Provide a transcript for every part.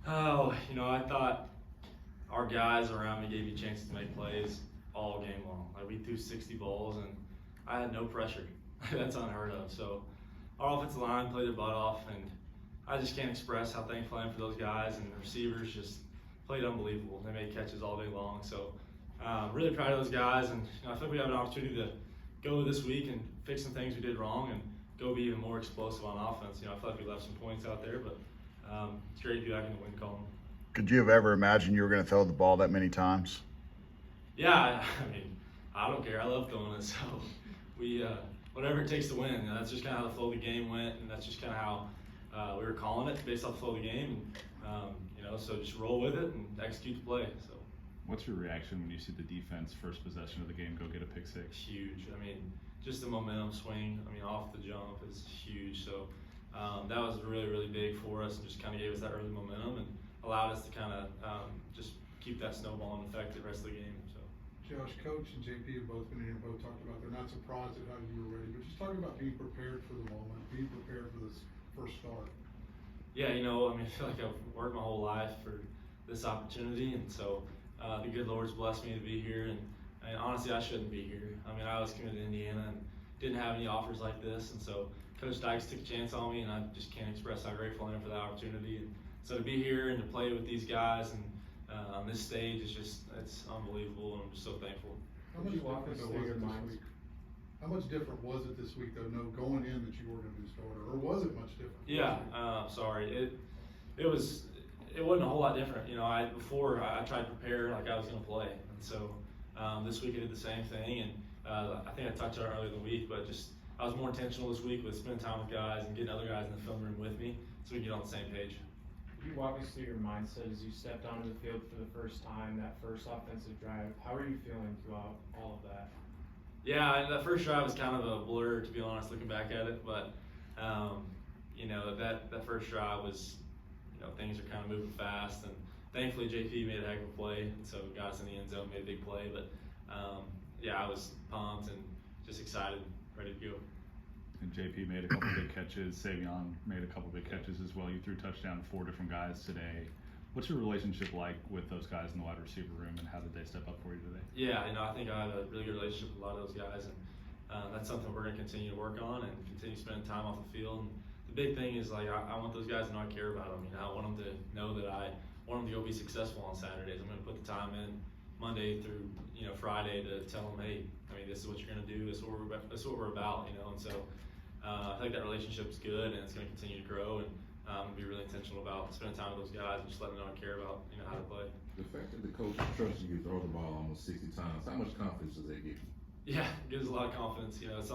Oh, I thought our guys around me gave me chances to make plays all game long. Like we threw 60 balls and I had no pressure. That's unheard of. So our offensive line played their butt off, and I just can't express how thankful I am for those guys, and the receivers just played unbelievable. They made catches all day long. So really proud of those guys, and I think we have an opportunity to go this week and fix some things we did wrong and go be even more explosive on offense. I feel like we left some points out there, but it's great to be back in the win column. Could you have ever imagined you were going to throw the ball that many times? Yeah, I mean, I don't care. I love throwing it. So we, whatever it takes to win. That's just kind of how the flow of the game went, and that's just kind of how we were calling it based off the flow of the game. And, so just roll with it and execute the play. So. What's your reaction when you see the defense first possession of the game go get a pick six? Huge. I mean, just the momentum swing. I mean, off the jump is huge. So that was really, really big for us, and just kind of gave us that early momentum and allowed us to kind of just keep that snowballing effect the rest of the game. So. Josh, Coach and JP have both been here and both talked about they're not surprised at how you were ready, but just talking about being prepared for the moment, being prepared for this first start. Yeah, I feel like I've worked my whole life for this opportunity, and so the good Lord's blessed me to be here, and honestly, I shouldn't be here. I was committed to Indiana and didn't have any offers like this, and so Coach Dykes took a chance on me, and I just can't express how grateful I am for that opportunity. And so to be here and to play with these guys and on this stage it's unbelievable, and I'm just so thankful. How much different was it this week? How much different was it this week, though, going in that you were going to be a starter, or was it much different? Yeah, sorry. It wasn't a whole lot different. Before I tried to prepare like I was going to play, and so this week I did the same thing, and I think I touched on it earlier in the week, but just I was more intentional this week with spending time with guys and getting other guys in the film room with me so we can get on the same page. Could you walk us through your mindset as you stepped onto the field for the first time, that first offensive drive? How are you feeling throughout all of that? Yeah, that first drive was kind of a blur, to be honest, looking back at it. But that first drive was, things are kind of moving fast, and thankfully JP made a heck of a play, and so got us in the end zone, made a big play. But I was pumped and just excited, ready to go. And JP made a couple big catches. Savion made a couple big catches as well. You threw touchdown to 4 different guys today. What's your relationship like with those guys in the wide receiver room, and how did they step up for you today? Yeah, I think I have a really good relationship with a lot of those guys, and that's something we're going to continue to work on and continue spending time off the field. And the big thing is, I want those guys to know I care about them. I want them to know that I want them to go be successful on Saturdays. I'm going to put the time in Monday through Friday to tell them, hey, this is what you're going to do. This is what we're about. And so I think that relationship's good, and it's going to continue to grow. And I'm going to be really intentional about spending time with those guys and just letting them know I care about how to play. The fact that the coach trusts you to throw the ball almost 60 times, how much confidence does that give you? Yeah, it gives us a lot of confidence. There's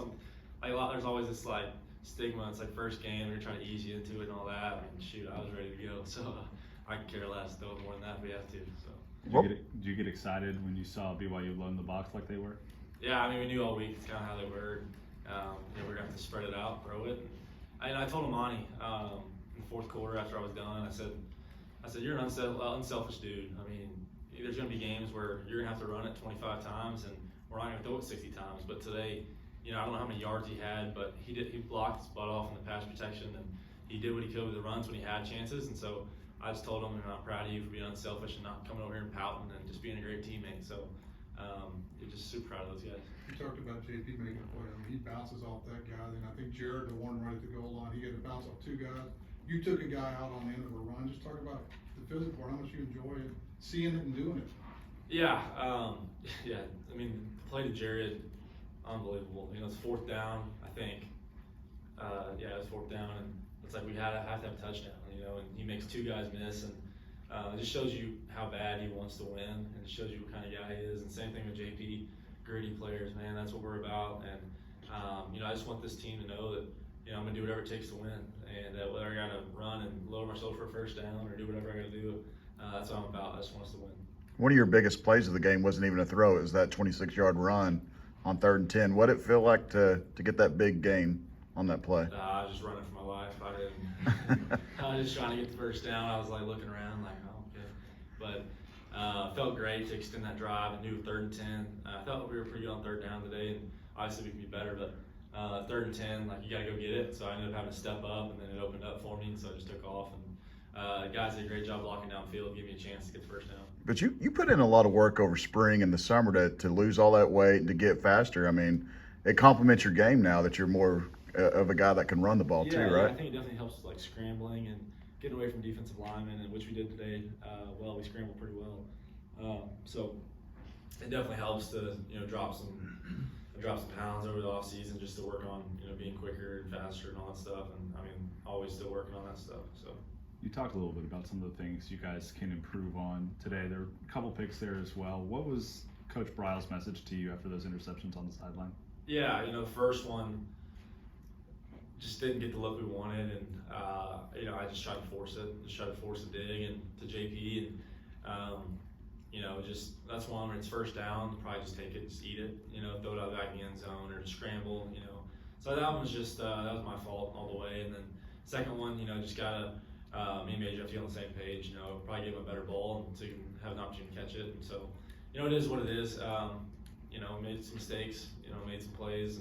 always this stigma. It's like first game, we're trying to ease you into it and all that. Shoot, I was ready to go, so I can care less. Throw more than that if we have to. So. Did you get excited when you saw BYU loading the box like they were? Yeah, we knew all week it's kind of how they were. We're gonna have to spread it out, throw it. And I told Amani in the fourth quarter after I was done, I said, you're an unselfish dude. There's gonna be games where you're gonna have to run it 25 times, and we're not gonna throw it 60 times. But today, I don't know how many yards he had, but he blocked his butt off in the pass protection, and he did what he could with the runs when he had chances. And so I just told him, I'm proud of you for being unselfish and not coming over here and pouting and just being a great teammate. So you're just super proud of those guys. You talked about JP making a play. He bounces off that guy. Then I think Jared, the one right at the goal line, he had to bounce off 2 guys. You took a guy out on the end of a run. Just talk about the physical part, how much you enjoy it, seeing it and doing it. Yeah, the play to Jared, unbelievable. It's 4th down, I think. It was 4th down, and it's like we have to have a touchdown, and he makes 2 guys miss, and it just shows you how bad he wants to win, and it shows you what kind of guy he is. And same thing with JP, gritty players, man. That's what we're about. And I just want this team to know that I'm gonna do whatever it takes to win, and whether I gotta run and lower myself for a first down or do whatever I gotta do, that's what I'm about. I just want us to win. One of your biggest plays of the game wasn't even a throw; it was that 26-yard run on 3rd and 10. What did it feel like to get that big gain on that play? I was just running for my life. I was just trying to get the first down. I was looking around oh, okay. But felt great to extend that drive and do 3rd and 10. I thought we were pretty good on 3rd down today, and obviously we can be better, but 3rd and 10, you gotta go get it. So I ended up having to step up, and then it opened up for me, and so I just took off. And Guys did a great job blocking downfield, giving me a chance to get the first down. But you put in a lot of work over spring and the summer to lose all that weight and to get faster. I mean, it complements your game now that you're more of a guy that can run the ball too, right? I think it definitely helps with like scrambling and getting away from defensive linemen, and which we did today. We scrambled pretty well. So it definitely helps to drop some pounds over the off season just to work on being quicker and faster and all that stuff. And I mean, always still working on that stuff. So. You talked a little bit about some of the things you guys can improve on today. There were a couple picks there as well. What was Coach Bryle's message to you after those interceptions on the sideline? Yeah, the first one just didn't get the look we wanted, and I just tried to force a dig and to JP, and just that's one where it's first down, probably just take it, just eat it, throw it out back in the end zone or scramble, So that one was just that was my fault all the way, and then second one, just gotta. Me and Major have to get on the same page, probably give him a better ball so you can have an opportunity to catch it. And so, it is what it is. Made some mistakes, made some plays,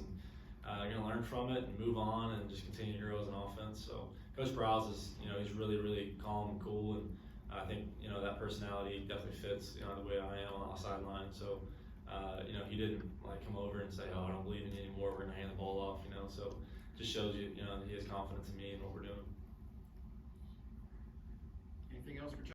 and going to learn from it and move on and just continue to grow as an offense. So Coach Browse is, he's really, really calm and cool, and I think, that personality definitely fits, the way I am on the sideline. So, he didn't like come over and say, "Oh, I don't believe in you anymore. We're going to hand the ball off," So just shows you, he has confidence in me and what we're doing. Anything else for Josh?